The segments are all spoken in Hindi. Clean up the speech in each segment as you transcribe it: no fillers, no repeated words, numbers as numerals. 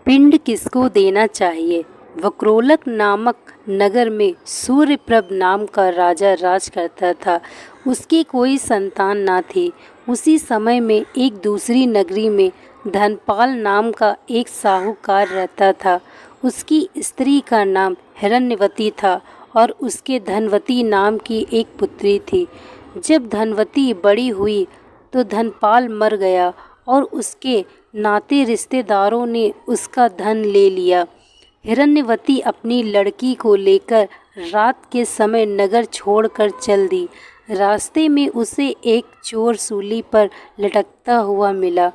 पिंड किसको देना चाहिए। वक्रोलक नामक नगर में सूर्यप्रभ नाम का राजा राज करता था। उसकी कोई संतान न थी। उसी समय में एक दूसरी नगरी में धनपाल नाम का एक साहूकार रहता था। उसकी स्त्री का नाम हिरण्यवती था और उसके धनवती नाम की एक पुत्री थी। जब धनवती बड़ी हुई तो धनपाल मर गया और उसके नाते रिश्तेदारों ने उसका धन ले लिया। हिरण्यवती अपनी लड़की को लेकर रात के समय नगर छोड़कर चल दी। रास्ते में उसे एक चोर सूली पर लटकता हुआ मिला।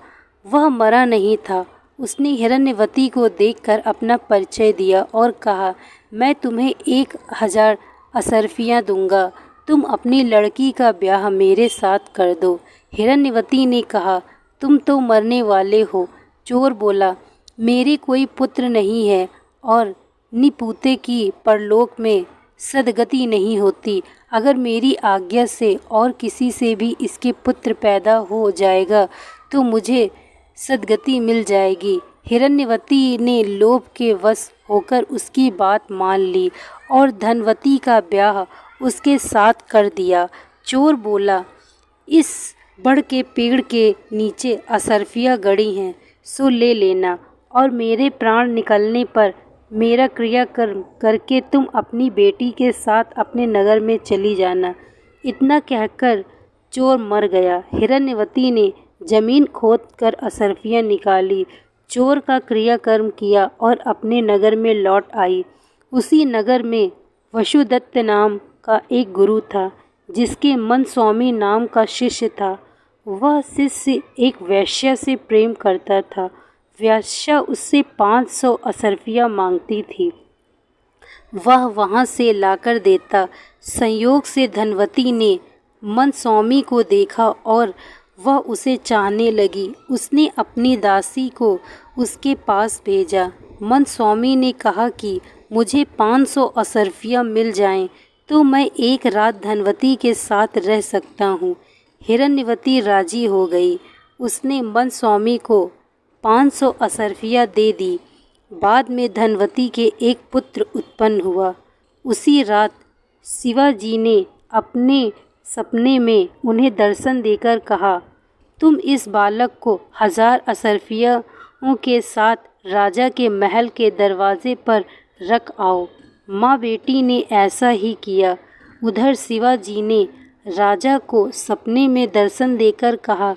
वह मरा नहीं था। उसने हिरण्यवती को देखकर अपना परिचय दिया और कहा, मैं तुम्हें 1000 असरफियाँ दूंगा। तुम अपनी लड़की का ब्याह मेरे साथ कर दो। हिरण्यवती ने कहा, तुम तो मरने वाले हो। चोर बोला, मेरे कोई पुत्र नहीं है और निपुते की परलोक में सदगति नहीं होती। अगर मेरी आज्ञा से और किसी से भी इसके पुत्र पैदा हो जाएगा तो मुझे सदगति मिल जाएगी। हिरण्यवती ने लोभ के वश होकर उसकी बात मान ली और धनवती का ब्याह उसके साथ कर दिया। चोर बोला, इस बड़ के पेड़ के नीचे असरफियाँ गड़ी हैं, सो ले लेना और मेरे प्राण निकलने पर मेरा क्रियाकर्म करके तुम अपनी बेटी के साथ अपने नगर में चली जाना। इतना कहकर चोर मर गया। हिरण्यवती ने जमीन खोदकर असरफियाँ निकाली, चोर का क्रियाकर्म किया और अपने नगर में लौट आई। उसी नगर में वसुदत्त नाम का एक गुरु था जिसके मनस्वामी नाम का शिष्य था। वह शिष्य एक वेश्या से प्रेम करता था। वेश्या उससे 500 असरफियाँ मांगती थी। वह वहाँ से लाकर देता। संयोग से धनवती ने मनस्वामी को देखा और वह उसे चाहने लगी। उसने अपनी दासी को उसके पास भेजा। मनस्वामी ने कहा कि मुझे 500 असरफियाँ मिल जाएं तो मैं एक रात धनवती के साथ रह सकता हूँ। हिरण्यवती राजी हो गई। उसने मनस्वामी को 500 असरफियाँ दे दी। बाद में धनवती के एक पुत्र उत्पन्न हुआ। उसी रात शिवाजी ने अपने सपने में उन्हें दर्शन देकर कहा, तुम इस बालक को 1000 असरफियों के साथ राजा के महल के दरवाजे पर रख आओ। माँ बेटी ने ऐसा ही किया। उधर शिवाजी ने राजा को सपने में दर्शन देकर कहा,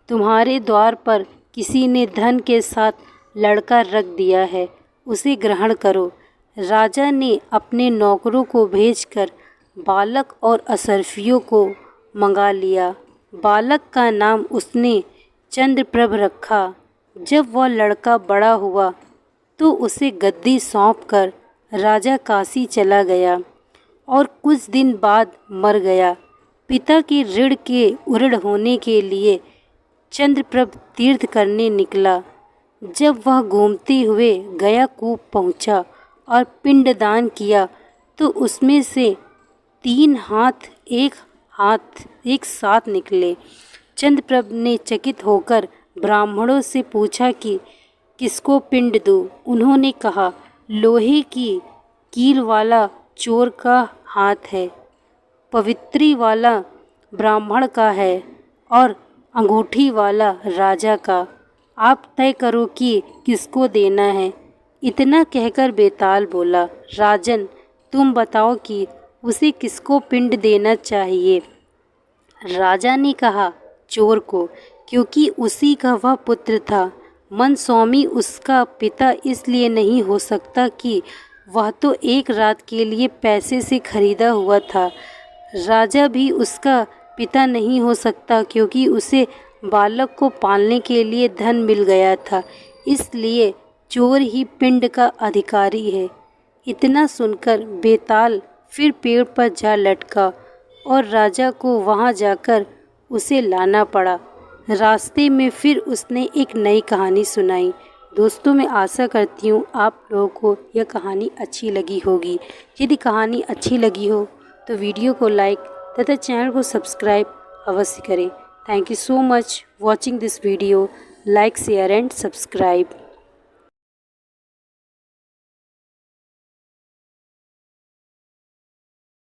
तुम्हारे द्वार पर किसी ने धन के साथ लड़का रख दिया है, उसे ग्रहण करो। राजा ने अपने नौकरों को भेजकर बालक और असरफियों को मंगा लिया। बालक का नाम उसने चंद्रप्रभ रखा। जब वह लड़का बड़ा हुआ तो उसे गद्दी सौंपकर राजा काशी चला गया और कुछ दिन बाद मर गया। पिता के ऋण के उऋण होने के लिए चंद्रप्रभ तीर्थ करने निकला। जब वह घूमते हुए गया कूप पहुंचा और पिंडदान किया तो उसमें से 3 हाथ एक साथ निकले। चंद्रप्रभ ने चकित होकर ब्राह्मणों से पूछा कि किसको पिंड दूं। उन्होंने कहा, लोहे की कील वाला चोर का हाथ है, पवित्री वाला ब्राह्मण का है और अंगूठी वाला राजा का। आप तय करो कि किसको देना है। इतना कहकर बेताल बोला, राजन तुम बताओ कि उसे किसको पिंड देना चाहिए। राजा ने कहा, चोर को, क्योंकि उसी का वह पुत्र था। मनस्वामी उसका पिता इसलिए नहीं हो सकता कि वह तो एक रात के लिए पैसे से खरीदा हुआ था। राजा भी उसका पिता नहीं हो सकता क्योंकि उसे बालक को पालने के लिए धन मिल गया था। इसलिए चोर ही पिंड का अधिकारी है। इतना सुनकर बेताल फिर पेड़ पर जा लटका और राजा को वहां जाकर उसे लाना पड़ा। रास्ते में फिर उसने एक नई कहानी सुनाई। दोस्तों, मैं आशा करती हूँ आप लोगों को यह कहानी अच्छी लगी होगी। यदि कहानी अच्छी लगी हो तो वीडियो को लाइक तथा चैनल को सब्सक्राइब अवश्य करें। Thank you so much watching this video. Like, share and subscribe.